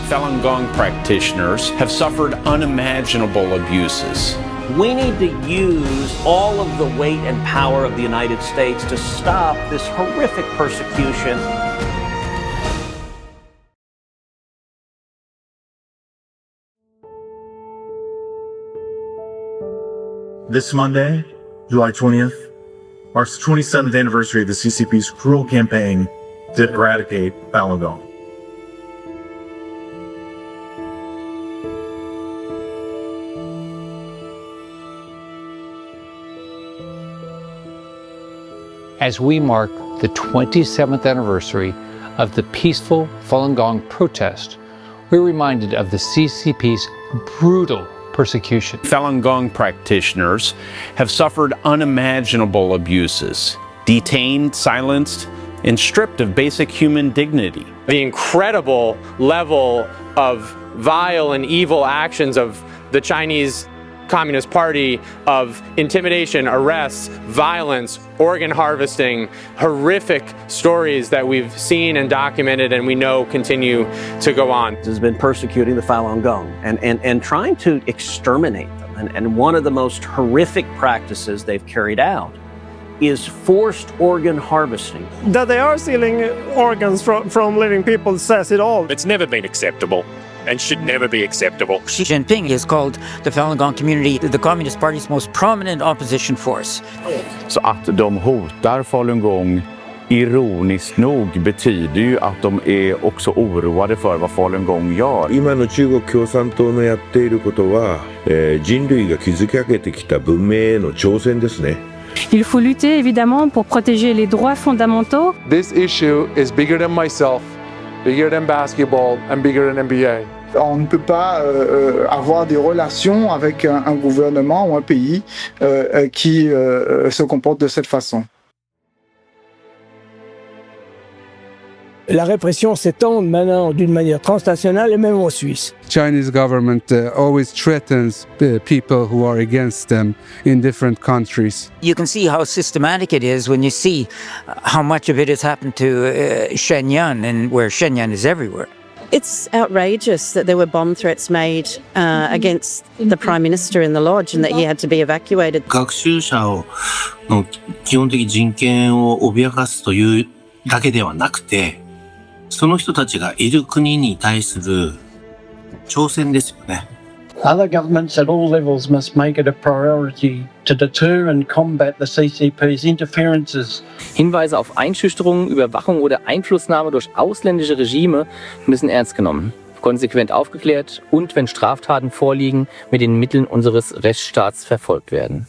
Falun Gong practitioners have suffered unimaginable abuses. We need to use all of the weight and power of the United States to stop this horrific persecution. This Monday, July 20th, marks the 27th anniversary of the CCP's cruel campaign to eradicate Falun Gong. As we mark the 27th anniversary of the peaceful Falun Gong protest, we're reminded of the CCP's brutal persecution. Falun Gong practitioners have suffered unimaginable abuses, detained, silenced, and stripped of basic human dignity. The incredible level of vile and evil actions of the Chinese Communist Party, of intimidation, arrests, violence, organ harvesting, horrific stories that we've seen and documented and we know continue to go on. Has been persecuting the Falun Gong and trying to exterminate them. And one of the most horrific practices they've carried out is forced organ harvesting. That they are stealing organs from living people says it all. It's never been acceptable and should never be acceptable. Xi Jinping has called the Falun Gong community the Communist Party's most prominent opposition force. Så att de hotar Falun Gong ironiskt nog betyder ju att de är också oroade för vad Falun Gong gör. 今の中国共産党のやっていることは、人類が築き上げてきた文明への挑戦ですね。Il faut lutter évidemment pour protéger les droits fondamentaux. This issue is bigger than myself, bigger than basketball, and bigger than NBA. On ne peut pas avoir des relations avec un gouvernement ou un pays qui se comporte de cette façon. La répression s'étend maintenant d'une manière transnationale et même en Suisse. Chinese government always threatens people who are against them in different countries. You can see how systematic it is when you see how much of it has happened to Shenyang, and where Shenyang is everywhere. It's outrageous that there were bomb threats made against the Prime Minister in the lodge and that he had to be evacuated. 学習者の基本的人権を脅かすというだけではなくて、その人たちがいる国に対する挑戦ですよね。Other governments at all levels must make it a priority to deter and combat the CCP's interferences. Hinweise auf Einschüchterung, Überwachung oder Einflussnahme durch ausländische Regime müssen ernst genommen, konsequent aufgeklärt und, wenn Straftaten vorliegen, mit den Mitteln unseres Rechtsstaats verfolgt werden.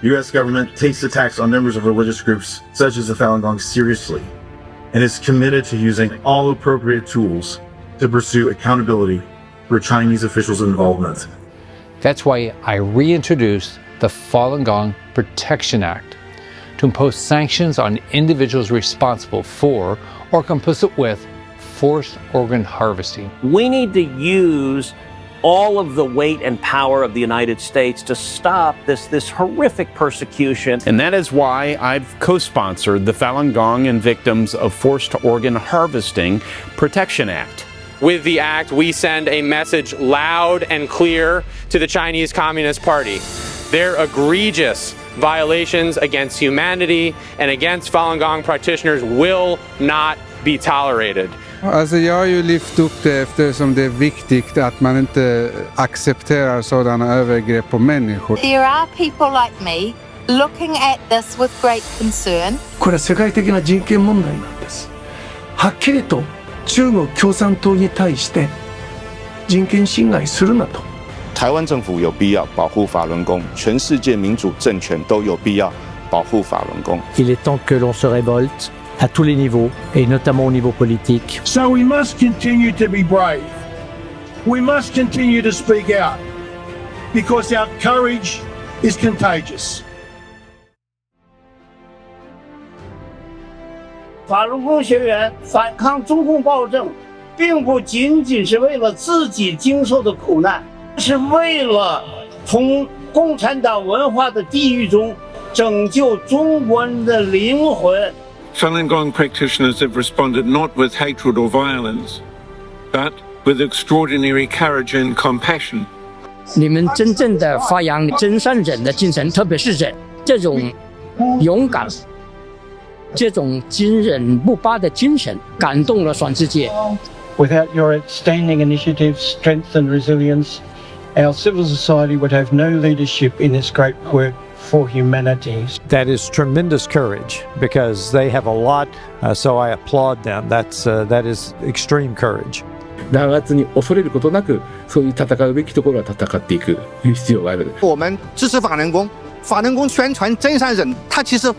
The U.S. government takes attacks on members of religious groups such as the Falun Gong seriously and is committed to using all appropriate tools to pursue accountability for Chinese officials' involvement. That's why I reintroduced the Falun Gong Protection Act to impose sanctions on individuals responsible for or complicit with forced organ harvesting. We need to use all of the weight and power of the United States to stop this horrific persecution. And that is why I've co-sponsored the Falun Gong and Victims of Forced Organ Harvesting Protection Act. With the act, we send a message loud and clear to the Chinese Communist Party. Their egregious violations against humanity and against Falun Gong practitioners will not be tolerated. Alltså jag har ju lyft upp det eftersom det är viktigt att man inte accepterar sådana övergrepp på människor. There are people like me looking at this with great concern. これは世界的な人権問題なんです。はっきりと中国共産党に対して人権侵害するなと。台湾政府有必要保护法轮功，全世界民主政权都有必要保护法轮功。Il est temps que l'on se révolte à tous les niveaux, et notamment au niveau politique. So we must continue to be brave. We must continue to speak out, because our courage is contagious. 法轮功学员反抗中共暴政，并不仅仅是为了自己经受的苦难，是为了从共产党文化的地狱中拯救中国人的灵魂。Falun Gong practitioners have responded not with hatred or violence, but with extraordinary courage and compassion. 你们真正的发扬真善忍的精神，特别是忍这种勇敢、这种坚韧不拔的精神，感动了全世界。Without your outstanding initiatives, strength and resilience, our civil society would have no leadership in this great work for humanity. That is tremendous courage because they have a lot, so I applaud them. That is extreme courage. 弾圧に恐れることなく、そういう戦うべきところは戦っていく必要がある。我们支持法轮功，法轮功宣传真善忍，它其实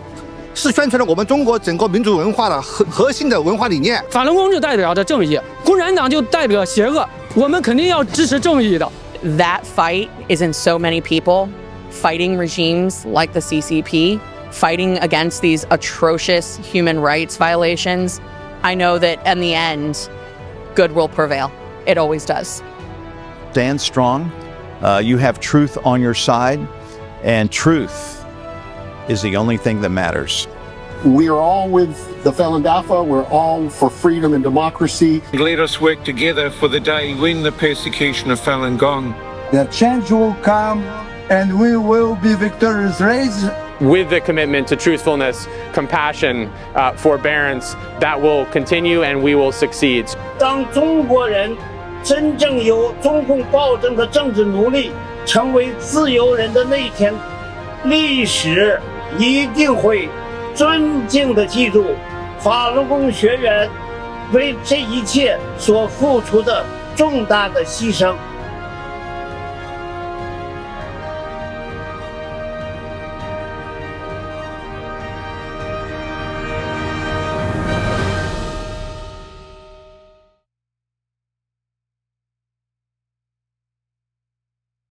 是宣传了我们中国整个民族文化的核心的文化理念。法轮功就代表着正义，共产党就代表邪恶，我们肯定要支持正义的。That fight is in so many people, fighting regimes like the CCP, fighting against these atrocious human rights violations. I know that in the end, good will prevail. It always does. Stand strong. You have truth on your side, and truth is the only thing that matters. We are all with the Falun Dafa. We're all for freedom and democracy. Let us work together for the day when the persecution of Falun Gong. The change will come, and we will be victorious. With the commitment to truthfulness, compassion, forbearance, that will continue and we will succeed. 当中国人真正由中共暴政的政治奴隶成为自由人的那一天，历史一定会尊敬地记住法轮功学员为这一切所付出的重大的牺牲。